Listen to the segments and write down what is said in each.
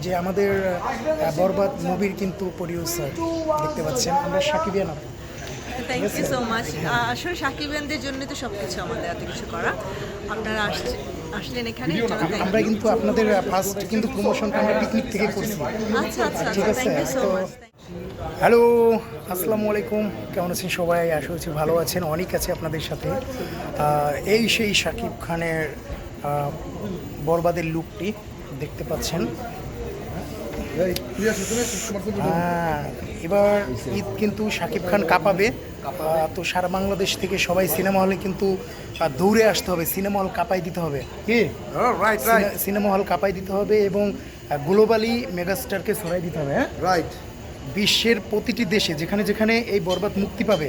যে আমাদের বরবাদ মুভির কিন্তু প্রডিউসার দেখতে পাচ্ছেন আমরা সাকিবিয়ান আপু। Thank you so much. আসলে সাকিবিয়ানদের জন্য তো সব কিছু আমাদের এত কিছু করা। আপনারা আসলেন এখানে, আমরা কিন্তু আপনাদের ফার্স্ট কিন্তু প্রমোশনটা আমরা পিকনিক থেকে করছি। আচ্ছা আচ্ছা, ঠিক আছে, থ্যাংক ইউ সো তো মাচ। হ্যালো, আসসালামু আলাইকুম, কেমন আছেন সবাই? আশা করছি ভালো আছেন। অনেক আছে আপনাদের সাথে। এই সেই শাকিব খানের বরবাদের লুকটি দেখতে পাচ্ছেন। এবার ঈদ কিন্তু শাকিব খান কাঁপাবে। তো সারা বাংলাদেশ থেকে সবাই সিনেমা হলে কিন্তু দৌড়ে আসতে হবে, সিনেমা হল কাঁপাই দিতে হবে। কি সিনেমা হল কাঁপাই দিতে হবে এবং গ্লোবালি মেগাস্টারকে ছড়াই দিতে হবে। হ্যাঁ, রাইট। বিশ্বের প্রতিটি দেশে যেখানে যেখানে এই বরবাদ মুক্তি পাবে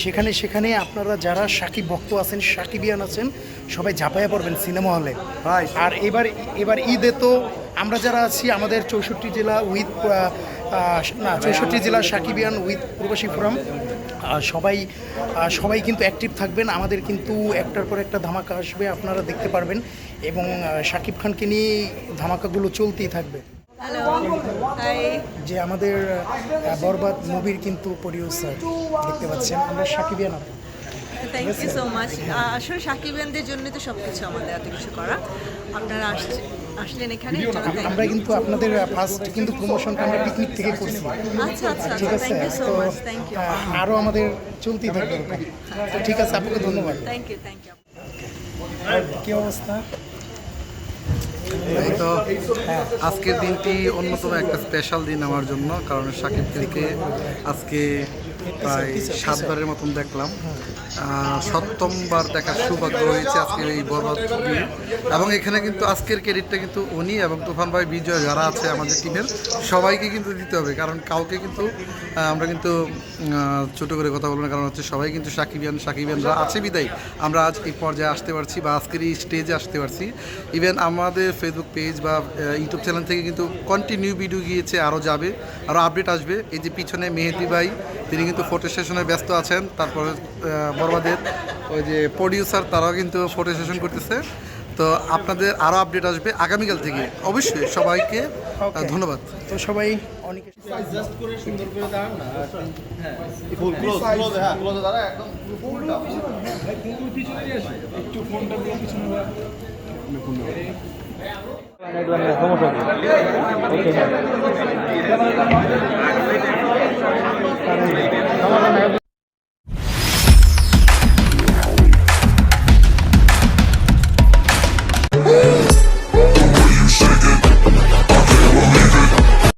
সেখানে সেখানে আপনারা যারা সাকিব ভক্ত আছেন, সাকিবিয়ান আছেন, সবাই ঝাঁপাইয়া পড়বেন সিনেমা হলে। আর এবার ঈদে তো আমরা যারা আছি আমাদের 64 জেলা উইথ 64 জেলা সাকিবিয়ান উইথ প্রবাসী ফোরাম সবাই কিন্তু অ্যাক্টিভ থাকবেন। আমাদের কিন্তু একটার পর একটা ধামাকা আসবে, আপনারা দেখতে পারবেন এবং সাকিব খানকে নিয়ে ধামাকাগুলো চলতেই থাকবে। Hello, hi. যে আমাদের বরবাদ মুভির কিন্তু প্রডিউসার দেখতে পাচ্ছেন আমরা সাকিবিয়ান আপু। Thank you so much. আসলে সাকিবিয়ানদের জন্য তো সব কিছু আমাদের এত কিছু করা। আপনারা আসলেন এখানে, আমরা কিন্তু আপনাদের ফার্স্ট কিন্তু প্রমোশনটা আমরা পিকনিক থেকে করছি। আচ্ছা আচ্ছা, ঠিক আছে, থ্যাংক ইউ সো তো মাচ। থ্যাংক ইউ, আরও আমাদের চলতেই থাকবে। তো ঠিক আছে, আপনাকে ধন্যবাদ। Thank you, thank you. কী অবস্থা? এই তো আজকের দিনটি অন্যতম একটা স্পেশাল দিন আমার জন্য, কারণ শাকিব খানকে আজকে প্রায় 7 বারের মতন দেখলাম। 7বার দেখার সৌভাগ্য হয়েছে আজকের এই বরবাদ ছবি। এবং এখানে কিন্তু আজকের ক্রেডিটটা কিন্তু উনি এবং তুফান ভাই, বিজয় যারা আছে আমাদের টিমের সবাইকে কিন্তু দিতে হবে, কারণ কাউকে কিন্তু আমরা কিন্তু ছোটো করে কথা বলবো না, কারণ হচ্ছে সবাই কিন্তু সাকিবিয়ানরা আছে বিদায় আমরা আজ এই পর্যায়ে আসতে পারছি বা আজকের এই স্টেজে আসতে পারছি। ইভেন আমাদের ফেসবুক পেজ বা ইউটিউব চ্যানেল থেকে কিন্তু কন্টিনিউ ভিডিও গিয়েছে, আরও যাবে, আরও আপডেট আসবে। এই যে পিছনে মেহেদি ভাই, তিনি কিন্তু ফটো সেশনে ব্যস্ত আছেন। তারপরে বরবাদের ওই যে প্রডিউসার, তারাও কিন্তু ফটো সেশন করতেছে। তো আপনাদের আরও আপডেট আসবে আগামীকাল থেকে। অবশ্যই সবাইকে ধন্যবাদ। তো সবাই অনেক সমস্যা